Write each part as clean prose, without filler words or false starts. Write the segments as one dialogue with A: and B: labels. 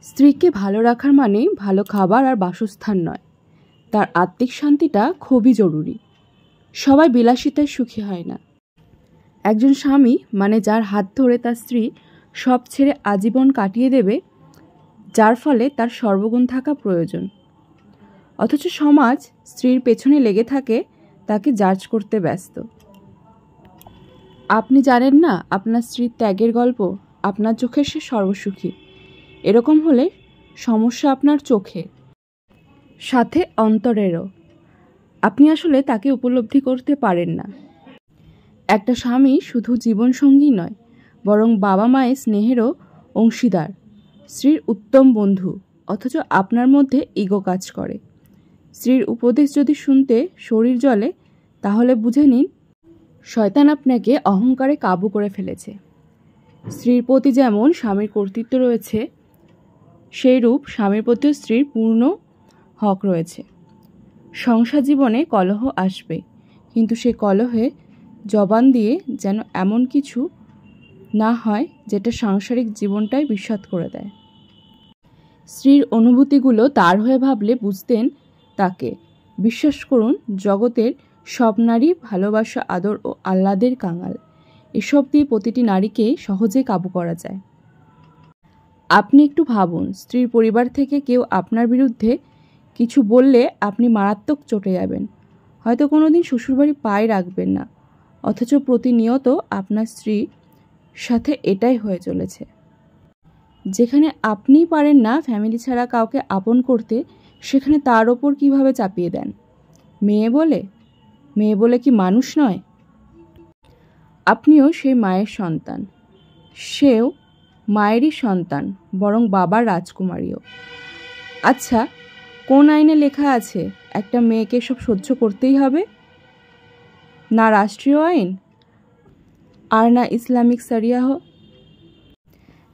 A: স্ত্রীকে ভালো রাখার মানে ভালো খাবার আর বাসস্থান নয়, তার আত্মিক শান্তিটা খুবই জরুরি। সবাই বিলাসিতায় সুখী হয় না। একজন স্বামী মানে যার হাত ধরে তার স্ত্রী সব ছেড়ে আজীবন কাটিয়ে দেবে, যার ফলে তার সর্বগুণ থাকা প্রয়োজন। অথচ সমাজ স্ত্রীর পেছনে লেগে থাকে, তাকে জাজ করতে ব্যস্ত। আপনি জানেন না আপনার স্ত্রীর ত্যাগের গল্প? আপনার চোখে সে সর্বসুখী। এরকম হলে সমস্যা আপনার চোখে, সাথে অন্তরেরও। আপনি আসলে তাকে উপলব্ধি করতে পারেন না। একটা স্বামী শুধু জীবনসঙ্গী নয়, বরং বাবা মায়ের স্নেহেরও অংশীদার, স্ত্রীর উত্তম বন্ধু। অথচ আপনার মধ্যে ইগো কাজ করে। স্ত্রীর উপদেশ যদি শুনতে শরীর জ্বলে, তাহলে বুঝে নিন শয়তান আপনাকে অহংকারে কাবু করে ফেলেছে। স্ত্রীর প্রতি যেমন স্বামীর কর্তৃত্ব রয়েছে, সেই রূপ স্বামীর প্রতিও স্ত্রীর পূর্ণ হক রয়েছে। সংসার জীবনে কলহ আসবে, কিন্তু সে কলহে জবান দিয়ে যেন এমন কিছু না হয় যেটা সাংসারিক জীবনটাই বিস্বাদ করে দেয়। স্ত্রীর অনুভূতিগুলো তার হয়ে ভাবলে বুঝতেন তাকে। বিশ্বাস করুন, জগতের সব নারী ভালোবাসা, আদর ও আহ্লাদের কাঙাল। এসব দিয়ে প্রতিটি নারীকে সহজে কাবু করা যায়। আপনি একটু ভাবুন, স্ত্রীর পরিবার থেকে কেউ আপনার বিরুদ্ধে কিছু বললে আপনি মারাত্মক চটে যাবেন। হয়তো কোনোদিন শ্বশুরবাড়ি পায়ে রাখবেন না, অথচ প্রতিনিয়ত আপনার স্ত্রীর সাথে এটাই হয়ে চলেছে। যেখানে আপনিই পারেন না ফ্যামিলি ছাড়া কাউকে আপন করতে, সেখানে তার ওপর কিভাবে চাপিয়ে দেন। মেয়ে বলে কি মানুষ নয়? আপনিও সেই মায়ের সন্তান, সেও মায়েরই সন্তান, বরং বাবার রাজকুমারীও। আচ্ছা, কোন আইনে লেখা আছে একটা মেয়েকে সব সহ্য করতেই হবে? না রাষ্ট্রীয় আইন, আর না ইসলামিক শরিয়াহ।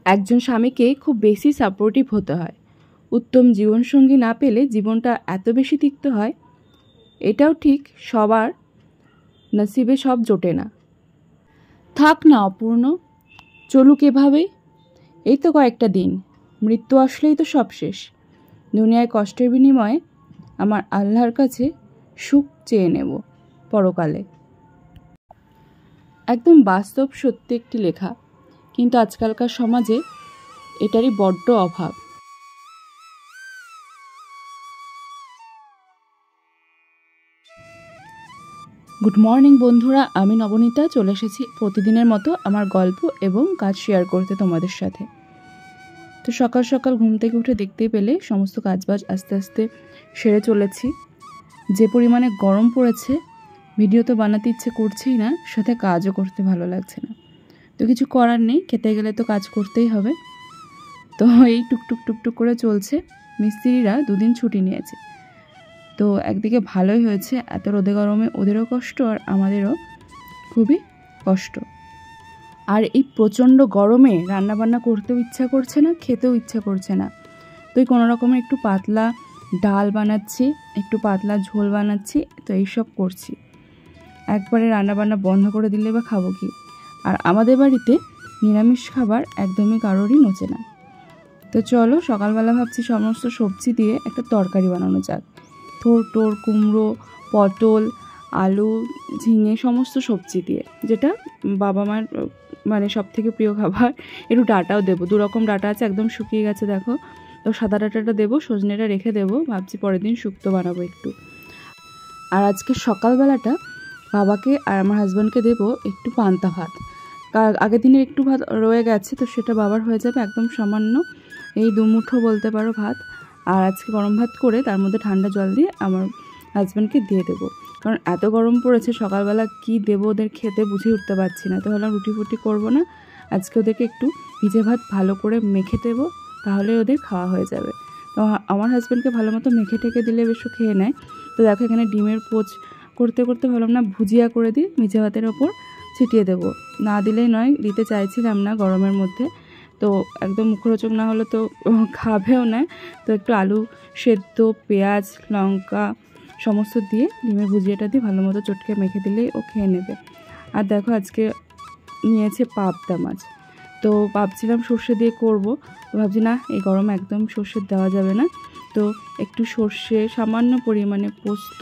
A: একজন স্বামীকে খুব বেশি সাপোর্টিভ হতে হয়। উত্তম জীবনসঙ্গী না পেলে জীবনটা এত বেশি তিক্ত হয়। এটাও ঠিক, সবার নসিবে সব জোটে না। থাক না অপূর্ণ, চলুক এভাবেই। এই তো কয়েকটা দিন, মৃত্যু আসলেই তো সব শেষ। দুনিয়ায় কষ্টের বিনিময়ে আমার আল্লাহর কাছে সুখ চেয়ে নেব পরকালে। একদম বাস্তব সত্যি একটি লেখা, কিন্তু আজকালকার সমাজে এটারই বড্ড অভাব। গুড মর্নিং বন্ধুরা, আমি নবনীতা চলে এসেছি প্রতিদিনের মতো আমার গল্প এবং কাজ শেয়ার করতে তোমাদের সাথে। তো সকাল সকাল ঘুম থেকে উঠে দেখতেই পেলে সমস্ত কাজবাজ আস্তে আস্তে সেরে চলেছি। যে পরিমাণে গরম পড়েছে, ভিডিও তো বানাতে ইচ্ছে করছেই না, সাথে কাজও করতে ভালো লাগছে না। তো কিছু করার নেই, খেতে গেলে তো কাজ করতেই হবে। তো এই টুকটুক টুকটুক করে চলছে। মিস্ত্রিরা 2 দিন ছুটি নিয়েছে। তো একদিকে ভালোই হয়েছে, এত রোদে গরমে ওদেরও কষ্ট আর আমাদেরও খুবই কষ্ট। আর এই প্রচণ্ড গরমে রান্নাবান্না করতেও ইচ্ছা করছে না, খেতেও ইচ্ছা করছে না। তো কোনো রকমের একটু পাতলা ডাল বানাচ্ছি, একটু পাতলা ঝোল বানাচ্ছি, তো এইসব করছি। একবারে রান্নাবান্না বন্ধ করে দিলে বা খাবো কি? আর আমাদের বাড়িতে নিরামিষ খাবার একদমই কারোরই নচে না। তো চলো, সকালবেলা ভাবছি সমস্ত সবজি দিয়ে একটা তরকারি বানানো যাক। থোর, কুমড়ো, পটল, আলু, ঝিঙে, সমস্ত সবজি দিয়ে, যেটা বাবা মার মানে সব থেকে প্রিয় খাবার। একটু ডাঁটাও দেবো, 2 রকম ডাঁটা আছে, একদম শুকিয়ে গেছে দেখো। তো সাদা ডাঁটাটা দেবো, সজনেটা রেখে দেবো, ভাবছি পরের দিন শুক্তো বানাবো একটু। আর আজকে সকালবেলাটা বাবাকে আর আমার হাজব্যান্ডকে দেবো একটু পান্তা ভাত। আগের দিনের একটু ভাত রয়ে গেছে, তো সেটা বাবার হয়ে যাবে একদম সামান্য, এই 2 মুঠো বলতে পারো ভাত। আর আজকে গরম ভাত করে তার মধ্যে ঠান্ডা জল দিয়ে আমার হাজব্যান্ডকে দিয়ে দেবো। কারণ এত গরম পড়েছে, সকালবেলা কি দেবো ওদের খেতে বুঝে উঠতে পারছি না। তো ভাবলাম রুটি ফুটি করবো না, আজকে ওদেরকে একটু ভিজে ভাত ভালো করে মেখে দেবো, তাহলে ওদের খাওয়া হয়ে যাবে। তো আমার হাজব্যান্ডকে ভালো মতো মেখে টেকে দিলে বেশও খেয়ে নেয়। তো দেখো এখানে ডিমের পোচ করতে করতে ভাবলাম না ভুজিয়া করে দিই, ভিজে ভাতের ওপর ছিটিয়ে দেবো। না দিলেই নয়, দিতে চাইছিলাম না গরমের মধ্যে, তো একদম মুখরোচক না হলে তো খাবেও না। তো একটু আলু সেদ্ধ, পেঁয়াজ, লঙ্কা সমস্ত দিয়ে ডিমের ভুজিয়াটা দিয়ে ভালো মতো চটকে মেখে দিলেই ও খেয়ে নেবে। আর দেখো আজকে নিয়েছে পাবদা মাছ। তো ভাবছিলাম সর্ষে দিয়ে করব, তো ভাবছি না এই গরমে একদম সর্ষে দেওয়া যাবে না। তো একটু সর্ষে, সামান্য পরিমাণে পোস্ত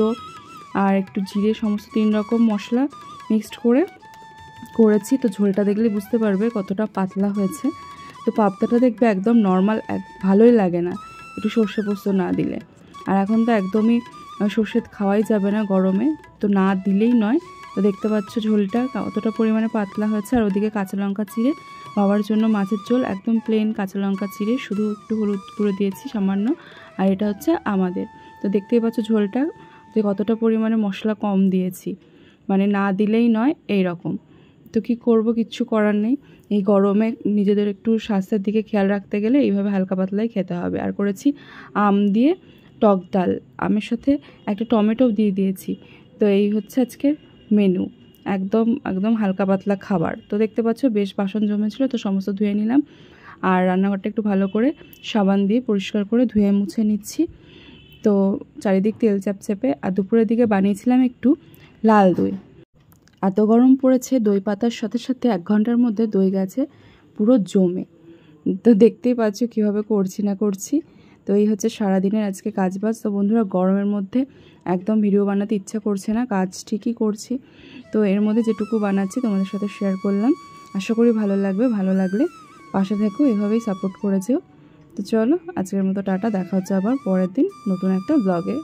A: আর একটু জিরে, সমস্ত 3 রকম মশলা মিক্সড করে করেছি। তো ঝোলটা দেখলে বুঝতে পারবে কতটা পাতলা হয়েছে। তো পাবদাটা দেখবে একদম নর্মাল, ভালোই লাগে না একটু সর্ষে পোস্ত না দিলে। আর এখন তো একদমই সর্ষে খাওয়াই যাবে না গরমে, তো না দিলেই নয়। তো দেখতে পাচ্ছ ঝোলটা কতটা পরিমাণে পাতলা হয়েছে। আর ওদিকে কাঁচা লঙ্কা চিড়ে বাবার জন্য মাছের ঝোল, একদম প্লেন কাঁচা লঙ্কা চিড়ে, শুধু একটু হলুদ গুঁড়ো দিয়েছি সামান্য। আর এটা হচ্ছে আমাদের। তো দেখতেই পাচ্ছ ঝোলটা যে কতটা পরিমাণে মশলা কম দিয়েছি, মানে না দিলেই নয় এই রকম। তো কি করব, কিচ্ছু করার নেই। এই গরমে নিজেদের একটু স্বাস্থ্যের দিকে খেয়াল রাখতে গেলে এইভাবে হালকা পাতলাই খেতে হবে। আর করেছি আম দিয়ে টক ডাল, আমের সাথে একটা টমেটো দিয়ে দিয়েছি। তো এই হচ্ছে আজকের মেনু, একদম একদম হালকা পাতলা খাবার। তো দেখতে পাচ্ছ বেশ বাসন জমেছিল, তো সমস্ত ধুয়ে নিলাম। আর রান্নাঘরটা একটু ভালো করে সাবান দিয়ে পরিষ্কার করে ধুয়ে মুছে নিচ্ছি। তো চারিদিক তেল চাপচাপে। আর দুপুরের দিকে বানিয়েছিলাম একটু লাল দই। এত গরম পড়েছে, দই পাতার সাথে সাথে 1 ঘন্টার মধ্যে দই গেছে পুরো জমে। তো দেখতেই পাচ্ছ কীভাবে করছি না করছি। তো এই হচ্ছে সারাদিনের আজকে কাজবাজ। তো বন্ধুরা, গরমের মধ্যে একদম ভিডিও বানাতে ইচ্ছা করছে না, কাজ ঠিকই করছি। তো এর মধ্যে যেটুকু বানাচ্ছি তোমাদের সাথে শেয়ার করলাম। আশা করি ভালো লাগবে। ভালো লাগলে পাশে থেকো, এভাবেই সাপোর্ট করে যেও। তো চলো আজকের মতো টাটা, দেখা হচ্ছে আবার পরের দিন নতুন একটা ব্লগে।